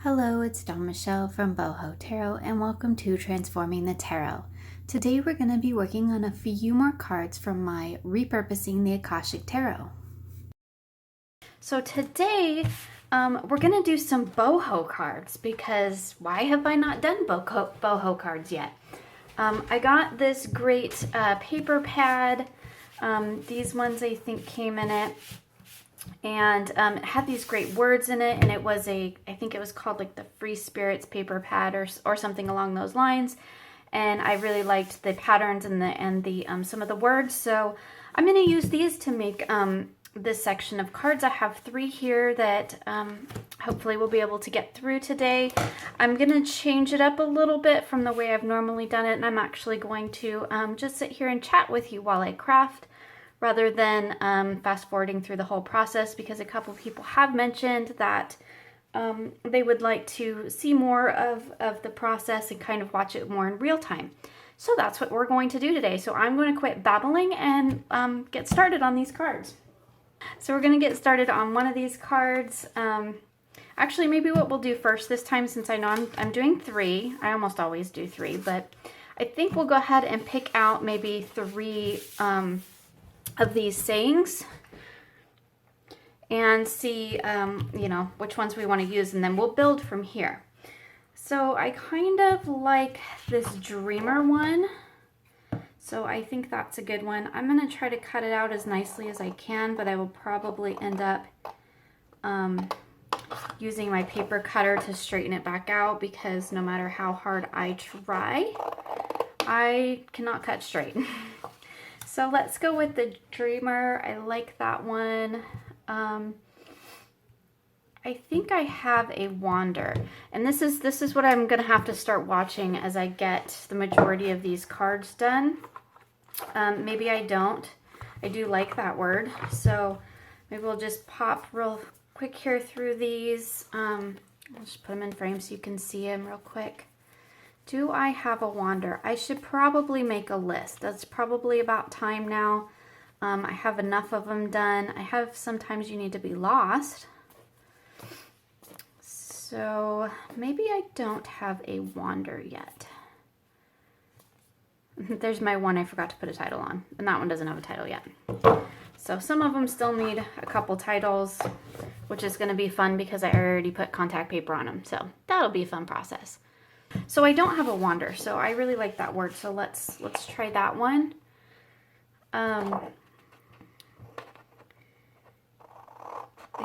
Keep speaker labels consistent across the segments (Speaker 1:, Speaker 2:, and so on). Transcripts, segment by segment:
Speaker 1: Hello, it's Dawn Michelle from Boho Tarot and welcome to Transforming the Tarot. Today we're going to be working on a few more cards from my Repurposing the Akashic Tarot. So today we're going to do some boho cards because why have I not done boho cards yet? I got this great paper pad. These ones I think came in it. And it had these great words in it, and it was I think it was called like the Free Spirits paper pad or something along those lines. And I really liked the patterns and the some of the words. So I'm going to use these to make this section of cards. I have 3 here that hopefully we'll be able to get through today. I'm going to change it up a little bit from the way I've normally done it, and I'm actually going to just sit here and chat with you while I craft, rather than fast forwarding through the whole process, because a couple of people have mentioned that they would like to see more of the process and kind of watch it more in real time. So that's what we're going to do today. So I'm going to quit babbling and get started on these cards. So we're going to get started on one of these cards. Actually, maybe what we'll do first this time, since I know I'm doing 3. I almost always do 3, but I think we'll go ahead and pick out maybe 3 of these sayings and see you know, which ones we want to use, and then we'll build from here. So I kind of like this dreamer one, so I think that's a good one. I'm going to try to cut it out as nicely as I can, but I will probably end up using my paper cutter to straighten it back out, because no matter how hard I try, I cannot cut straight. So let's go with the dreamer. I like that one. I think I have a wander, and this is what I'm gonna have to start watching as I get the majority of these cards done. Maybe I don't. I do like that word, so maybe we'll just pop real quick here through these. I'll just put them in frame so you can see them real quick. Do I have a wander? I should probably make a list. That's probably about time now. I have enough of them done. I have sometimes you need to be lost. So maybe I don't have a wander yet. There's my one I forgot to put a title on, and that one doesn't have a title yet. So some of them still need a couple titles, which is going to be fun because I already put contact paper on them. So that'll be a fun process. So I don't have a wander, so I really like that word. So let's try that one. I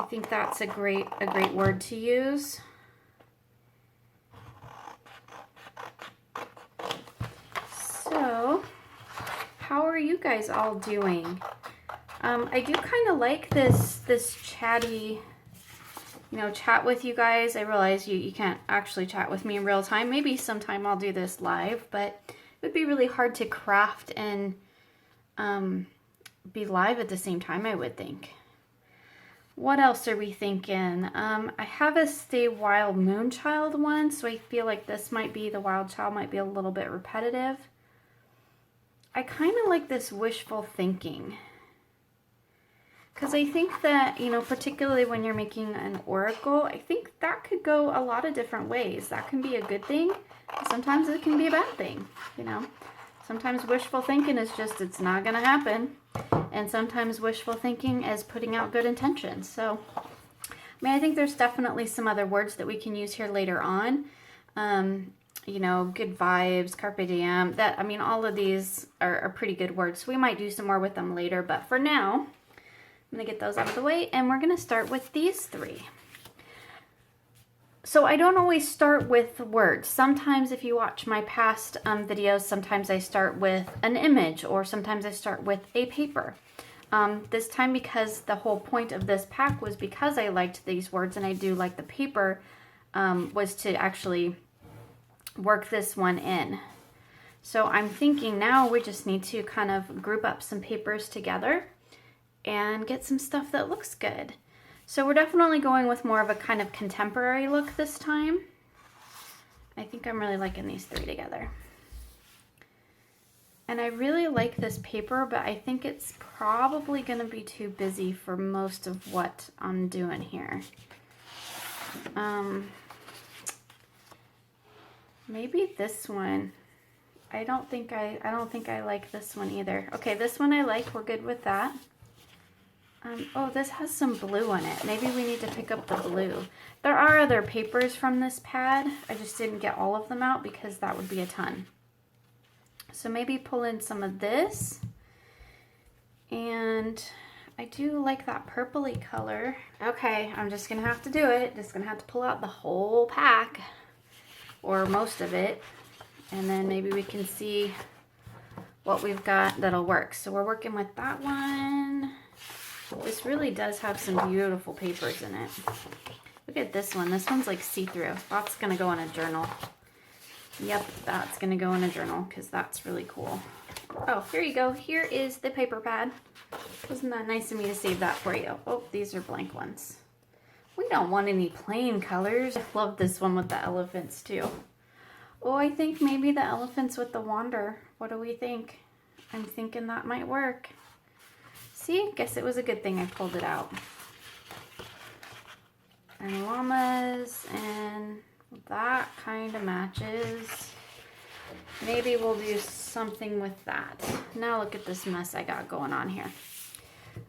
Speaker 1: think that's a great word to use. So how are you guys all doing? I do kind of like this chatty, you know, chat with you guys. I realize you can't actually chat with me in real time. Maybe sometime I'll do this live, but it would be really hard to craft and be live at the same time, I would think. What else are we thinking? I have a Stay Wild Moonchild one, so I feel like this might be, the Wild Child might be a little bit repetitive. I kind of like this Wishful Thinking, because I think that, you know, particularly when you're making an oracle, I think that could go a lot of different ways. That can be a good thing. Sometimes it can be a bad thing, you know. Sometimes wishful thinking is just, it's not going to happen. And sometimes wishful thinking is putting out good intentions. So, I mean, I think there's definitely some other words that we can use here later on. You know, good vibes, carpe diem. That, I mean, all of these are pretty good words. So we might do some more with them later. But for now, I'm going to get those out of the way, and we're going to start with these 3. So I don't always start with words. Sometimes if you watch my past videos, sometimes I start with an image, or sometimes I start with a paper. This time, because the whole point of this pack was because I liked these words and I do like the paper, was to actually work this one in. So I'm thinking now we just need to kind of group up some papers together and get some stuff that looks good. So we're definitely going with more of a kind of contemporary look this time. I think I'm really liking these 3 together. And I really like this paper, but I think it's probably going to be too busy for most of what I'm doing here. Maybe this one. I don't think I like this one either. Okay, this one I like. We're good with that. Oh, this has some blue on it. Maybe we need to pick up the blue. There are other papers from this pad. I just didn't get all of them out because that would be a ton. So maybe pull in some of this. And I do like that purpley color. Okay, I'm just gonna have to do it. Just gonna have to pull out the whole pack, or most of it, and then maybe we can see what we've got that'll work. So we're working with that one. This really does have some beautiful papers in it. Look at this one. This one's like see-through. That's gonna go in a journal. Yep, that's gonna go in a journal because that's really cool. Oh, here you go. Here is the paper pad. Wasn't that nice of me to save that for you? Oh, these are blank ones. We don't want any plain colors. I love this one with the elephants too. Oh, I think maybe the elephants with the wander. What do we think? I'm thinking that might work. See, guess it was a good thing I pulled it out. And llamas, and that kind of matches. Maybe we'll do something with that. Now look at this mess I got going on here.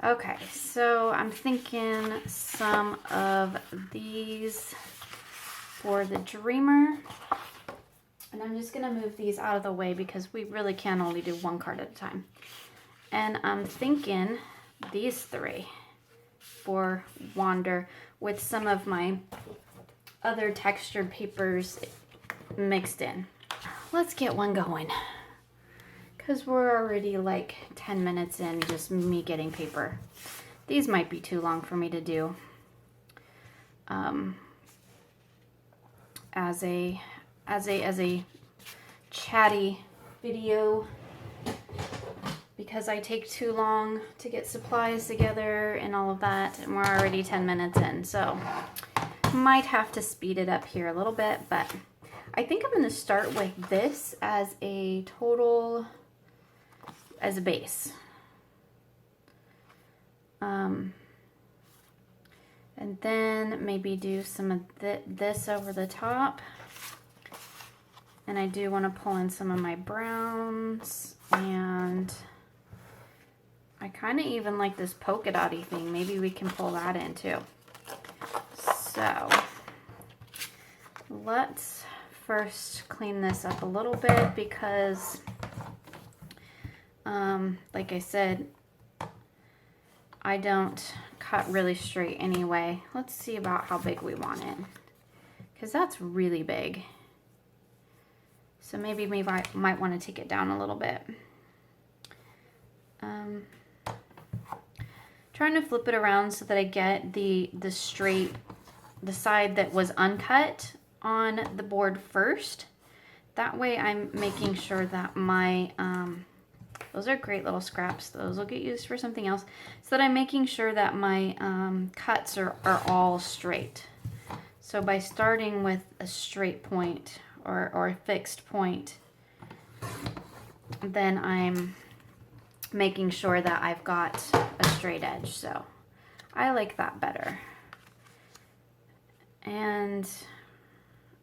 Speaker 1: Okay, so I'm thinking some of these for the dreamer. And I'm just gonna move these out of the way because we really can only do one card at a time. And I'm thinking these three for wander with some of my other textured papers mixed in. Let's get one going because we're already like 10 minutes in just me getting paper. These might be too long for me to do as a chatty video, because I take too long to get supplies together and all of that, and we're already 10 minutes in, so might have to speed it up here a little bit. But I think I'm going to start with this as a total, as a base. And then maybe do some of this over the top. And I do want to pull in some of my browns, and I kind of even like this polka dotty thing. Maybe we can pull that in too. So let's first clean this up a little bit because, like I said, I don't cut really straight anyway. Let's see about how big we want it, because that's really big. So maybe I might want to take it down a little bit. Trying to flip it around so that I get the straight, the side that was uncut on the board first. That way I'm making sure that my, those are great little scraps. Those will get used for something else. So that I'm making sure that my cuts are all straight. So by starting with a straight point or a fixed point, then I'm making sure that I've got a straight edge. So I like that better. And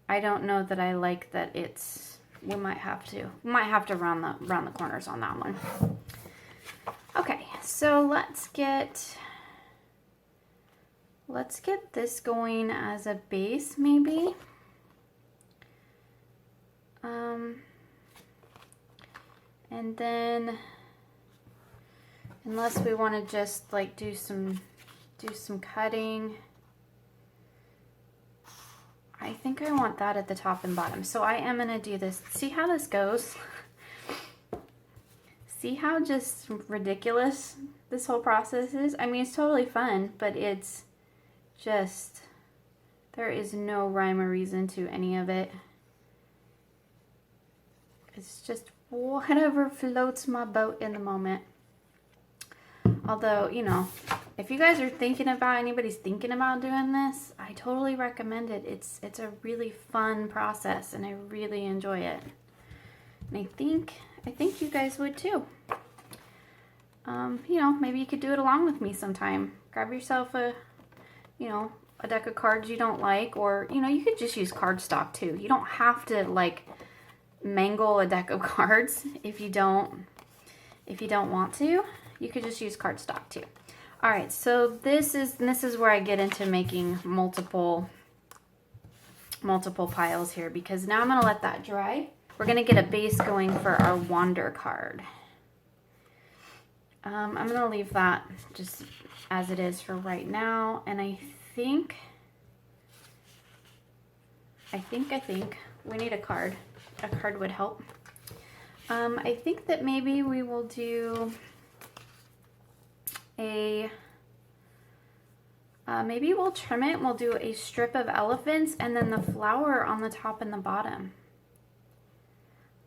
Speaker 1: I don't know that I like that it's, we might have to round the corners on that one. Okay, so let's get this going as a base maybe. And then, unless we want to just like do some cutting, I think I want that at the top and bottom. So I am going to do this. See how this goes? See how just ridiculous this whole process is? I mean, it's totally fun, but it's just, there is no rhyme or reason to any of it. It's just whatever floats my boat in the moment. Although, you know, if you guys are anybody's thinking about doing this, I totally recommend it. It's a really fun process and I really enjoy it. And I think you guys would too. You know, maybe you could do it along with me sometime. Grab yourself a a deck of cards you don't like, or, you know, you could just use cardstock too. You don't have to like mangle a deck of cards if you don't want to. You could just use cardstock too. All right, so this is where I get into making multiple piles here, because now I'm gonna let that dry. We're gonna get a base going for our Wander card. I'm gonna leave that just as it is for right now, and I think we need a card. A card would help. I think that maybe we will do a, maybe we'll trim it. We'll do a strip of elephants and then the flower on the top and the bottom.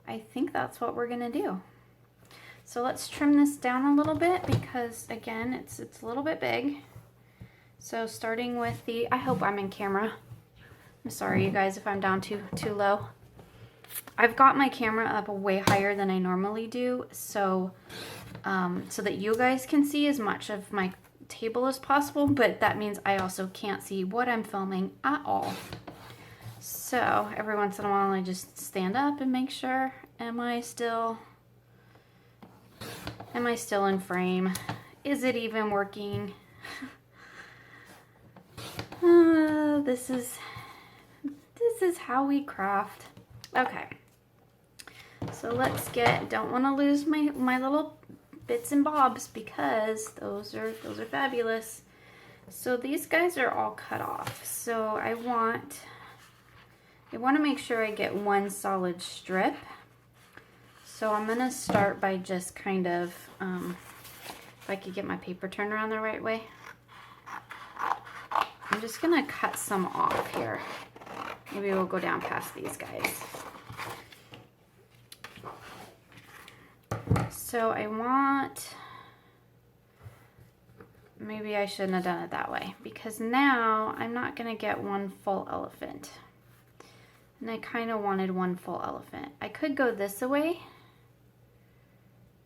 Speaker 1: I think that's what we're gonna do. So let's trim this down a little bit, because again, it's a little bit big. So starting with the, I hope I'm in camera. I'm sorry, you guys, if I'm down too low. I've got my camera up way higher than I normally do, so so that you guys can see as much of my table as possible, but that means I also can't see what I'm filming at all. So every once in a while I just stand up and make sure, am I still in frame? Is it even working? This is how we craft. Okay, so let's get, don't want to lose my little bits and bobs, because those are fabulous. So these guys are all cut off. So I want to make sure I get one solid strip. So I'm gonna start by just kind of, if I could get my paper turned around the right way, I'm just gonna cut some off here. Maybe we'll go down past these guys. So I want, maybe I shouldn't have done it that way, because now I'm not gonna get one full elephant. And I kind of wanted one full elephant. I could go this way,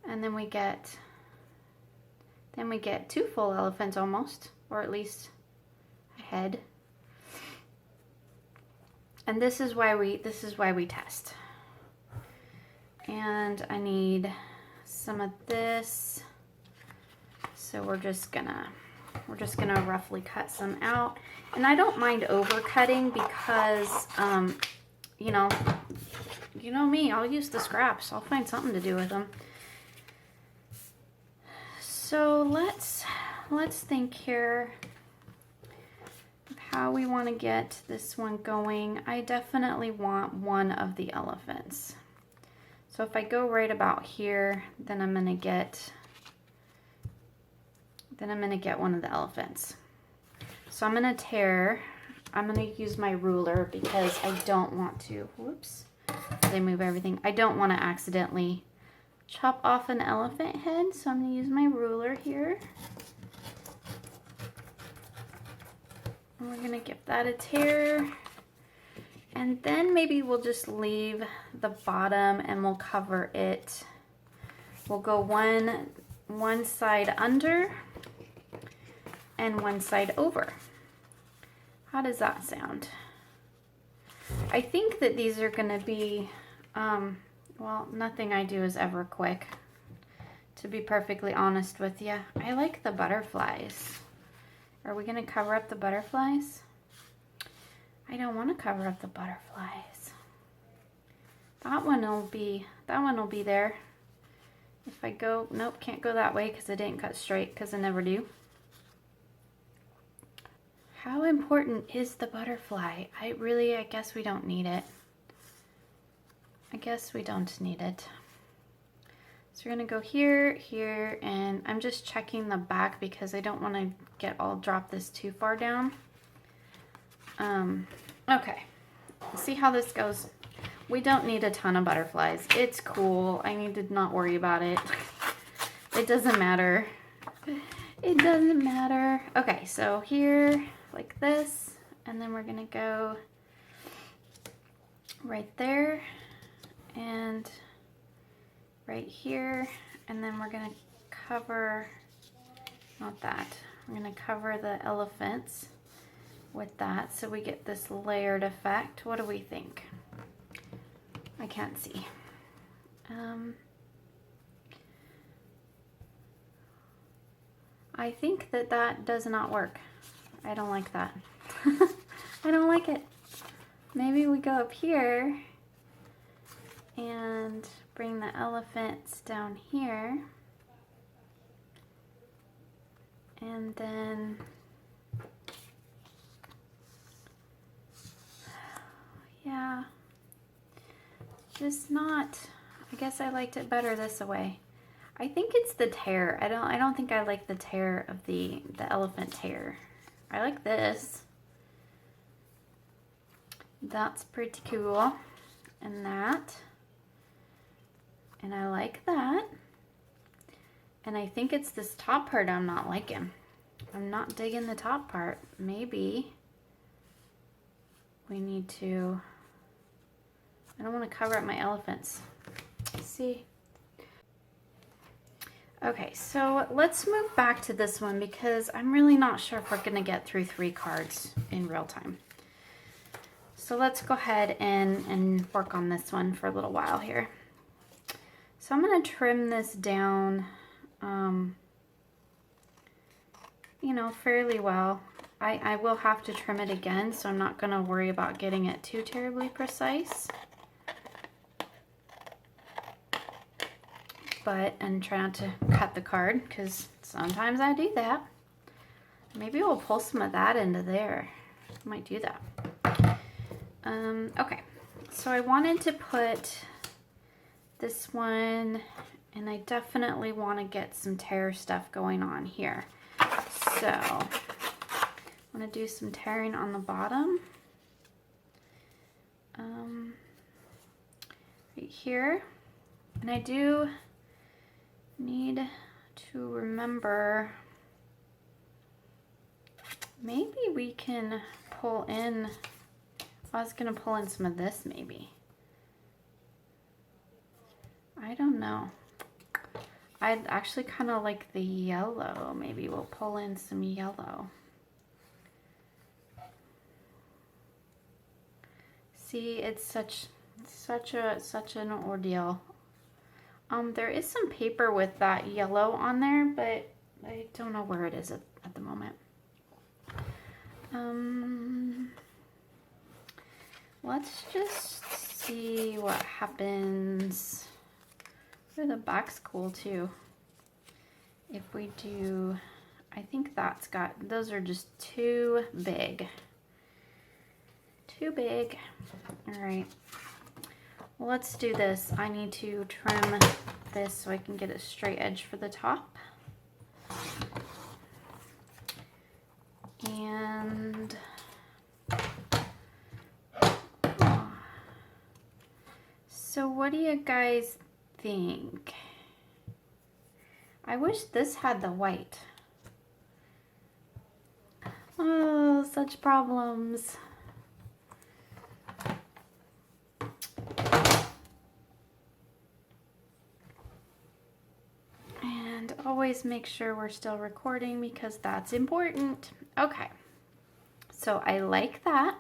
Speaker 1: and then we get two full elephants almost, or at least a head. And this is why we test. And I need some of this. So we're just gonna roughly cut some out. And I don't mind over cutting, because you know me, I'll use the scraps. I'll find something to do with them. So let's think here of how we want to get this one going. I definitely want one of the elephants. So if I go right about here, then I'm gonna get one of the elephants. So I'm gonna use my ruler, because I don't want to, whoops, they move everything. I don't want to accidentally chop off an elephant head, so I'm gonna use my ruler here. And we're gonna give that a tear. And then maybe we'll just leave the bottom and we'll cover it. We'll go one side under and one side over. How does that sound? I think that these are gonna be, well, nothing I do is ever quick, to be perfectly honest with you. I like the butterflies. Are we gonna cover up the butterflies? I don't want to cover up the butterflies. That one will be there. If I go, nope, can't go that way because I didn't cut straight, because I never do. How important is the butterfly? I guess we don't need it. I guess we don't need it. So we're gonna go here, here, and I'm just checking the back because I don't want to drop this too far down. Okay, let's see how this goes. We don't need a ton of butterflies. It's cool. I need to not worry about it. It doesn't matter. It doesn't matter. Okay, so here, like this, and then we're gonna go right there and right here, and then we're gonna cover, not that, we're gonna cover the elephants. with that so we get this layered effect. What do we think? I can't see. I think that that does not work. I don't like that. I don't like it. Maybe we go up here and bring the elephants down here. And then yeah, just not, I guess I liked it better this way. I think it's the tear. I don't think I like the tear of the elephant tear. I like this. That's pretty cool. And that. And I like that. And I think it's this top part I'm not liking. I'm not digging the top part. Maybe we need to, I don't want to cover up my elephants. See? Okay, so let's move back to this one because I'm really not sure if we're going to get through 3 cards in real time. So let's go ahead and work on this one for a little while here. So I'm going to trim this down, you know, fairly well. I will have to trim it again, so I'm not going to worry about getting it too terribly precise. And try not to cut the card, because sometimes I do that. Maybe we'll pull some of that into there. I might do that. Okay, so I wanted to put this one, and I definitely want to get some tear stuff going on here. So I'm going to do some tearing on the bottom. Right here. And I do need to remember, maybe we can pull in, I was going to pull in some of this maybe. I don't know. I'd actually kind of like the yellow. Maybe we'll pull in some yellow. See, it's such an ordeal. There is some paper with that yellow on there, but I don't know where it is at the moment. Let's just see what happens. Oh, the back's cool too. If we do, I think that's got, those are just too big. Too big. All right. Well, let's do this. I need to trim this so I can get a straight edge for the top. And so what do you guys think? I wish this had the white. Oh, such problems. And always make sure we're still recording because that's important. Okay, so I like that.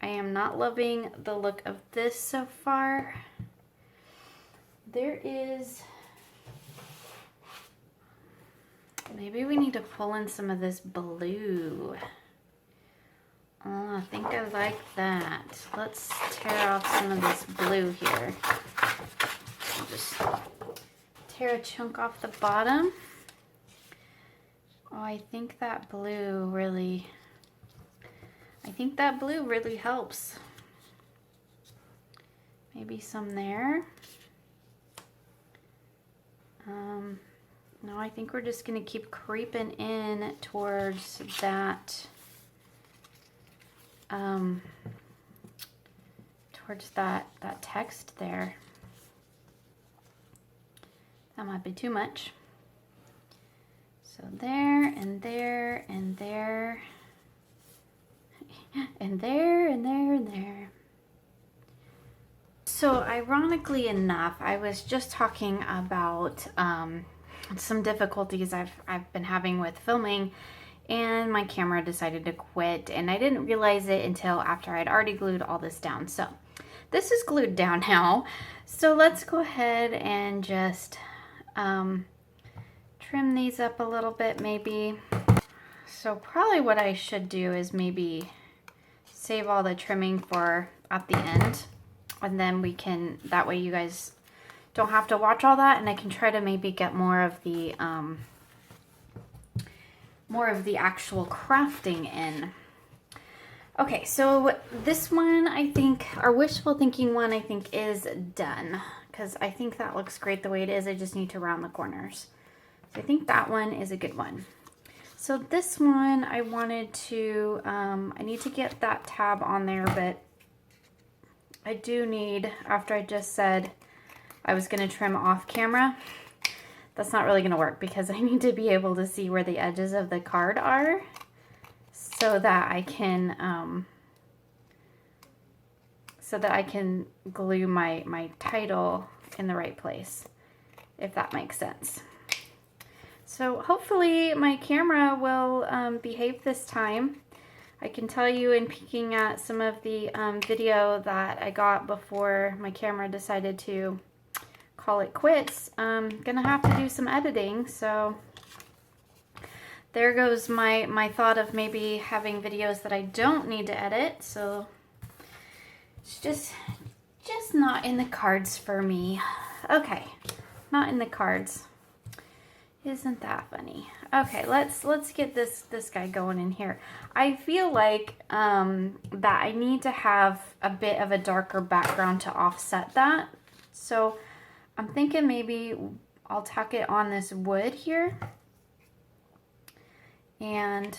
Speaker 1: I am not loving the look of this so far. There is, maybe we need to pull in some of this blue. Oh, I think I like that. Let's tear off some of this blue here. I'll just tear a chunk off the bottom. Oh, I think that blue really helps. Maybe some there. No, I think we're just gonna keep creeping in towards that, that text there. That might be too much. So there, and there, and there, and there, and there, and there. So ironically enough, I was just talking about some difficulties I've been having with filming, and my camera decided to quit, and I didn't realize it until after I'd already glued all this down. So this is glued down now. So let's go ahead and just trim these up a little bit maybe. So probably what I should do is maybe save all the trimming for at the end, and then we can, that way you guys don't have to watch all that, and I can try to maybe get more of the actual crafting in. Okay, so this one, I think, our wishful thinking one, I think is done, because I think that looks great the way it is. I just need to round the corners. So I think that one is a good one. So this one, I wanted to, I need to get that tab on there, but I do need, after I just said I was going to trim off camera, that's not really going to work because I need to be able to see where the edges of the card are so that I can glue my title in the right place, if that makes sense. So hopefully my camera will behave this time. I can tell you in peeking at some of the video that I got before my camera decided to call it quits, I'm gonna have to do some editing. So there goes my thought of maybe having videos that I don't need to edit. So it's just not in the cards for me. Okay, not in the cards. Isn't that funny? Okay, let's get this guy going in here. I feel like that I need to have a bit of a darker background to offset that. So I'm thinking maybe I'll tack it on this wood here. And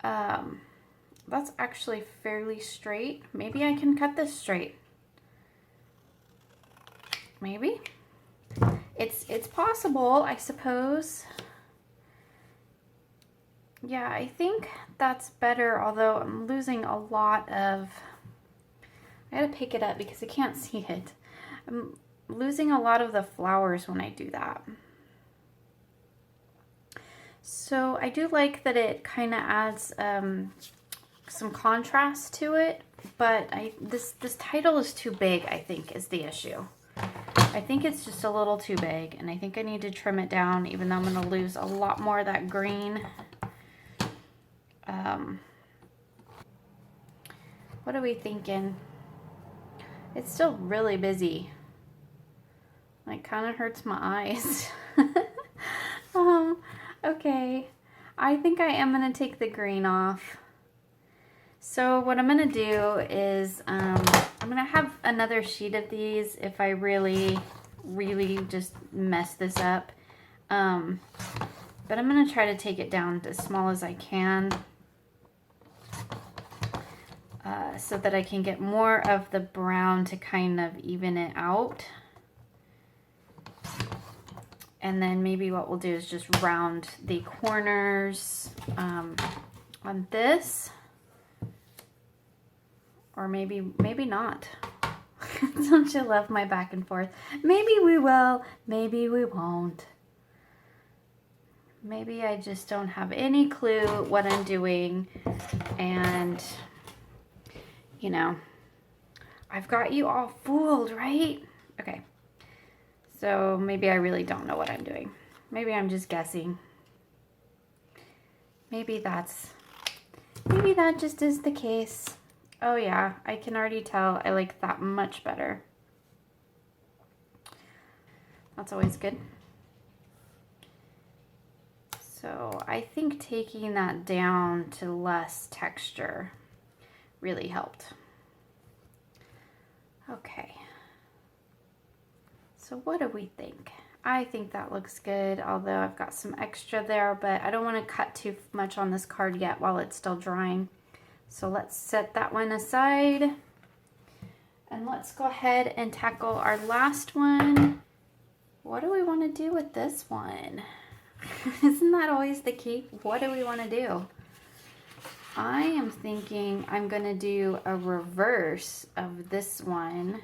Speaker 1: that's actually fairly straight. Maybe I can cut this straight. Maybe. It's possible, I suppose. Yeah, I think that's better, although I'm losing a lot of, I gotta pick it up because I can't see it. I'm losing a lot of the flowers when I do that. So I do like that it kind of adds some contrast to it, but this title is too big, I think, is the issue. I think it's just a little too big, and I think I need to trim it down, even though I'm going to lose a lot more of that green. What are we thinking? It's still really busy. Like, kind of hurts my eyes. Okay. I think I am going to take the green off. So what I'm going to do is I'm going to have another sheet of these if I really just mess this up. But I'm going to try to take it down as small as I can so that I can get more of the brown to kind of even it out. And then maybe what we'll do is just round the corners on this. Or maybe not. Don't you love my back and forth? Maybe we will, maybe we won't. Maybe I just don't have any clue what I'm doing. And, you know, I've got you all fooled, right? Okay. So maybe I really don't know what I'm doing. Maybe I'm just guessing. Maybe that just is the case. Oh yeah, I can already tell I like that much better. That's always good. So I think taking that down to less texture really helped. Okay. So what do we think? I think that looks good, although I've got some extra there, but I don't want to cut too much on this card yet while it's still drying. So let's set that one aside. And let's go ahead and tackle our last one. What do we want to do with this one? Isn't that always the key? What do we want to do? I am thinking I'm going to do a reverse of this one.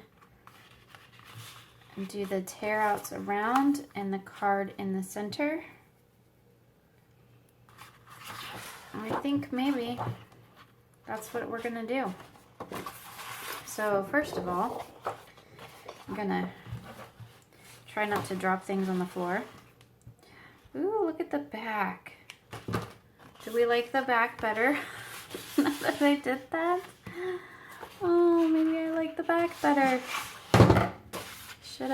Speaker 1: And do the tear outs around and the card in the center. I think maybe that's what we're gonna do. So first of all, I'm gonna try not to drop things on the floor. Ooh, look at the back. Do we like the back better now that I did that? Oh, maybe I like the back better. Should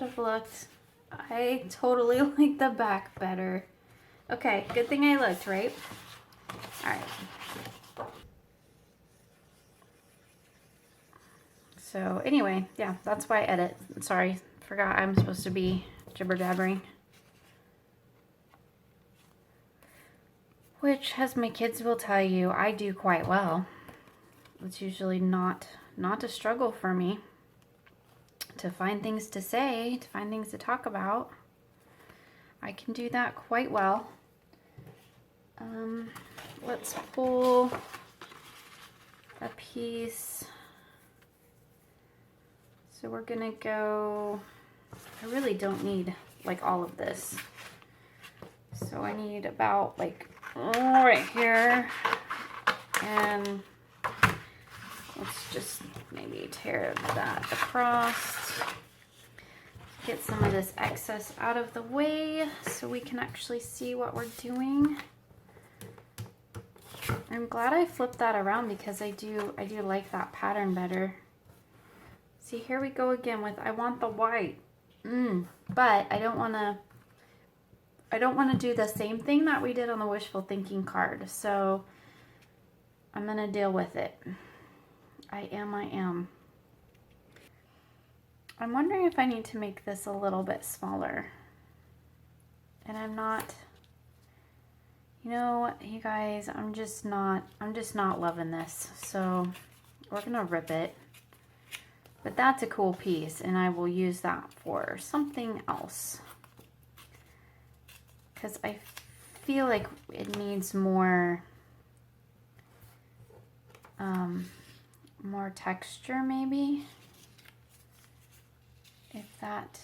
Speaker 1: have looked. I totally like the back better. Okay, good thing I looked, right? All right. So anyway, yeah, that's why I edit. Sorry, forgot I'm supposed to be jibber-jabbering. Which, as my kids will tell you, I do quite well. It's usually not a struggle for me to find things to say, to find things to talk about. I can do that quite well. Let's pull a piece. So we're gonna go, I really don't need like all of this. So I need about like right here, and let's just maybe tear that across. Get some of this excess out of the way so we can actually see what we're doing. I'm glad I flipped that around because I do like that pattern better. See, here we go again with I want the white. But I don't want to do the same thing that we did on the wishful thinking card. So I'm going to deal with it. I am. I'm wondering if I need to make this a little bit smaller. And I'm not, you know, you guys, I'm just not loving this. So we're going to rip it. But that's a cool piece, and I will use that for something else. Because I feel like it needs more, more texture maybe. If that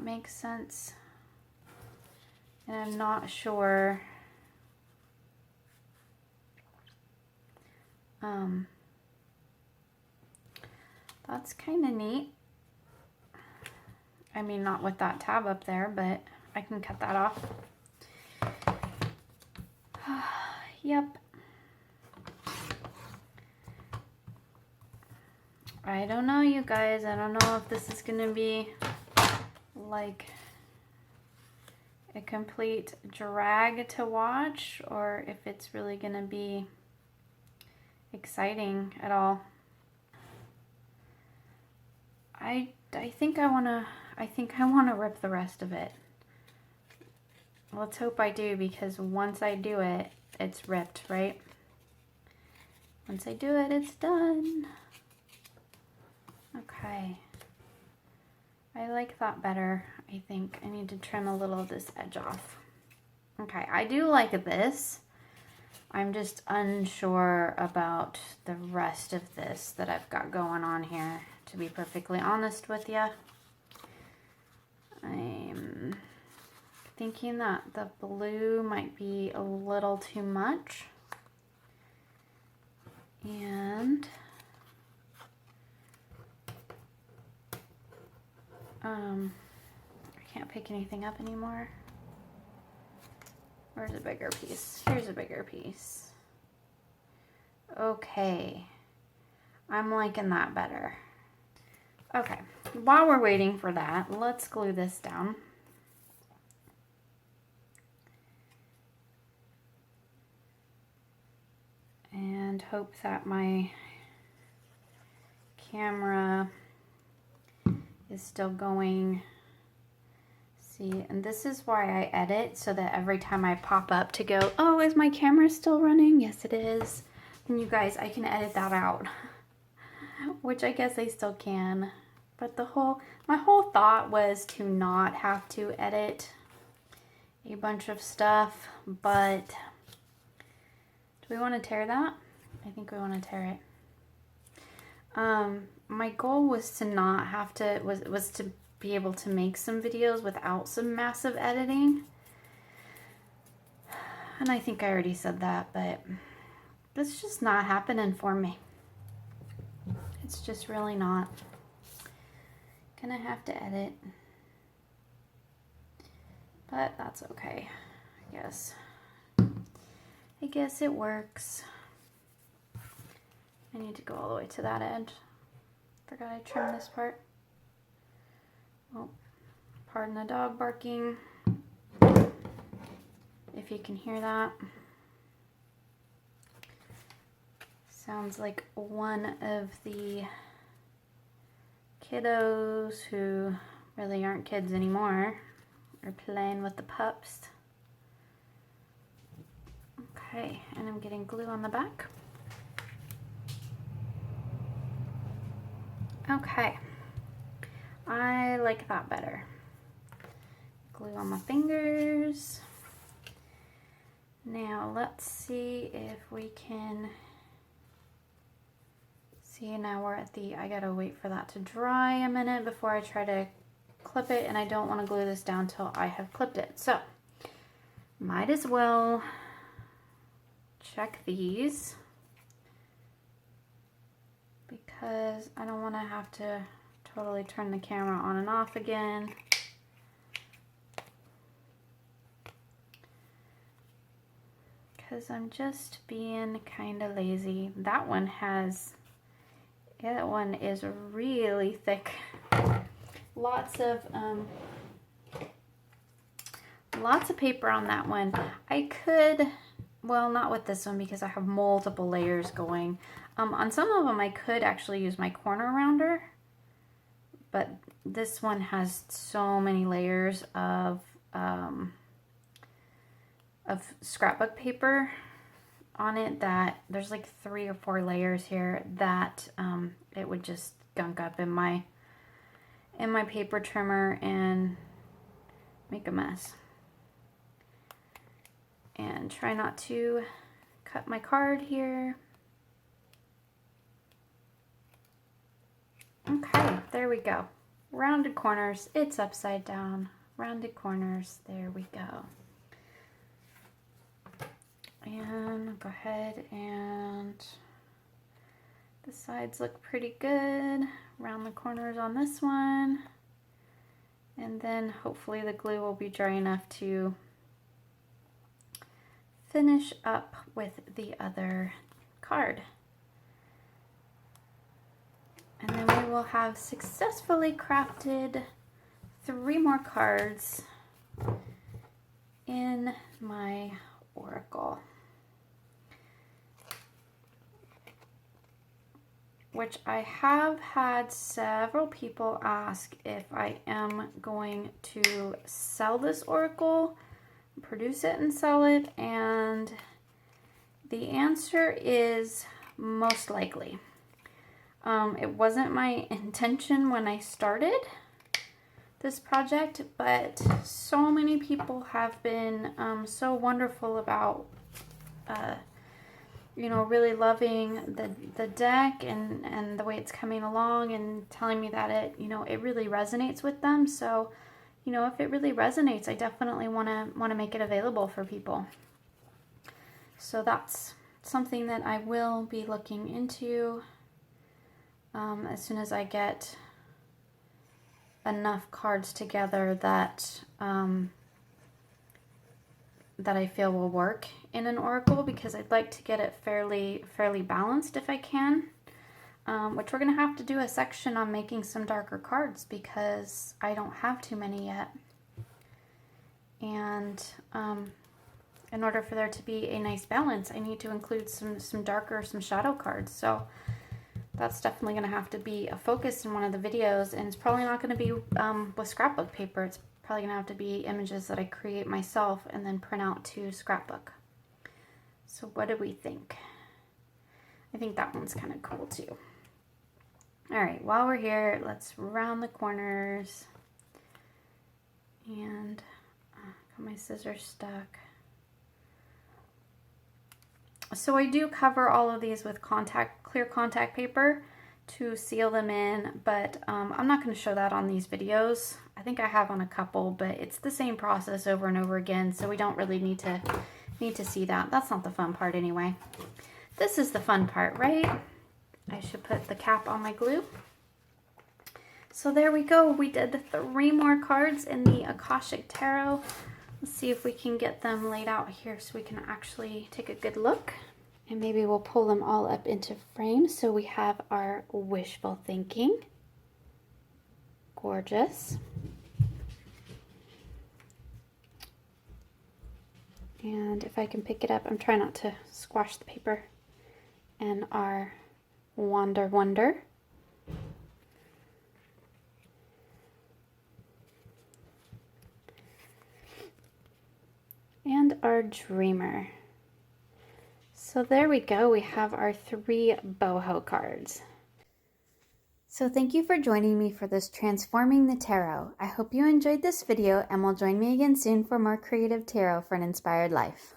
Speaker 1: makes sense. And I'm not sure. That's kind of neat. I mean, not with that tab up there, but I can cut that off. Yep. I don't know, you guys. I don't know if this is going to be like a complete drag to watch or if it's really going to be exciting at all. I think I want to rip the rest of it. Let's hope I do, because once I do it, it's ripped, right? Once I do it, it's done. Okay. I like that better, I think. I need to trim a little of this edge off. Okay, I do like this. I'm just unsure about the rest of this that I've got going on here, to be perfectly honest with you. I'm thinking that the blue might be a little too much. And I can't pick anything up anymore. Where's a bigger piece? Here's a bigger piece. Okay. I'm liking that better. Okay. While we're waiting for that, let's glue this down. And hope that my camera is still going. See, and this is why I edit, so that every time I pop up to go, oh, is my camera still running? Yes, it is. And you guys, I can edit that out, which I guess I still can. But my whole thought was to not have to edit a bunch of stuff. But do we want to tear that? I think we want to tear it. My goal was to not have to, was to be able to make some videos without some massive editing. And I think I already said that, but it's just not happening for me. It's just really not. Gonna have to edit. But that's okay, I guess. I guess it works. I need to go all the way to that end. Forgot I trimmed this part. Oh, pardon the dog barking. If you can hear that. Sounds like one of the kiddos who really aren't kids anymore are playing with the pups. Okay, and I'm getting glue on the back. Okay, I like that better. Glue on my fingers. Now let's see if we can see. Now we're at the, I gotta wait for that to dry a minute before I try to clip it, and I don't want to glue this down till I have clipped it. So might as well check these because I don't want to have to totally turn the camera on and off again. Because I'm just being kind of lazy. That one has, yeah, that one is really thick. Lots of paper on that one. I could, well, not with this one because I have multiple layers going. On some of them I could actually use my corner rounder, but this one has so many layers of scrapbook paper on it that there's like 3 or 4 layers here that it would just gunk up in my paper trimmer and make a mess. And try not to cut my card here. Okay, there we go. Rounded corners, it's upside down. Rounded corners, there we go. And go ahead, and the sides look pretty good. Round the corners on this one. And then hopefully the glue will be dry enough to finish up with the other card. And then we will have successfully crafted 3 more cards in my oracle, which I have had several people ask if I am going to sell this oracle, produce it and sell it, and the answer is most likely. It wasn't my intention when I started this project, but so many people have been so wonderful about you know, really loving the deck and the way it's coming along, and telling me that it, you know, it really resonates with them. So, you know, if it really resonates, I definitely want to make it available for people. So that's something that I will be looking into as soon as I get enough cards together that that I feel will work in an oracle, because I'd like to get it fairly balanced if I can, which we're going to have to do a section on making some darker cards because I don't have too many yet. And in order for there to be a nice balance, I need to include some darker, some shadow cards. So that's definitely going to have to be a focus in one of the videos, and it's probably not going to be with scrapbook paper. It's probably going to have to be images that I create myself and then print out to scrapbook. So what do we think? I think that one's kind of cool too. All right, while we're here, let's round the corners. And got my scissors stuck. So I do cover all of these with clear contact paper to seal them in, but I'm not going to show that on these videos. I think I have on a couple, but it's the same process over and over again, so we don't really need to, need to see that. That's not the fun part anyway. This is the fun part, right? I should put the cap on my glue. So there we go. We did 3 more cards in the Akashic Tarot. Let's see if we can get them laid out here so we can actually take a good look. And maybe we'll pull them all up into frame. So we have our wishful thinking. Gorgeous. And if I can pick it up, I'm trying not to squash the paper. And our Wander Wonder. And our Dreamer. So there we go. We have our 3 boho cards. So thank you for joining me for this Transforming the Tarot. I hope you enjoyed this video and will join me again soon for more creative tarot for an inspired life.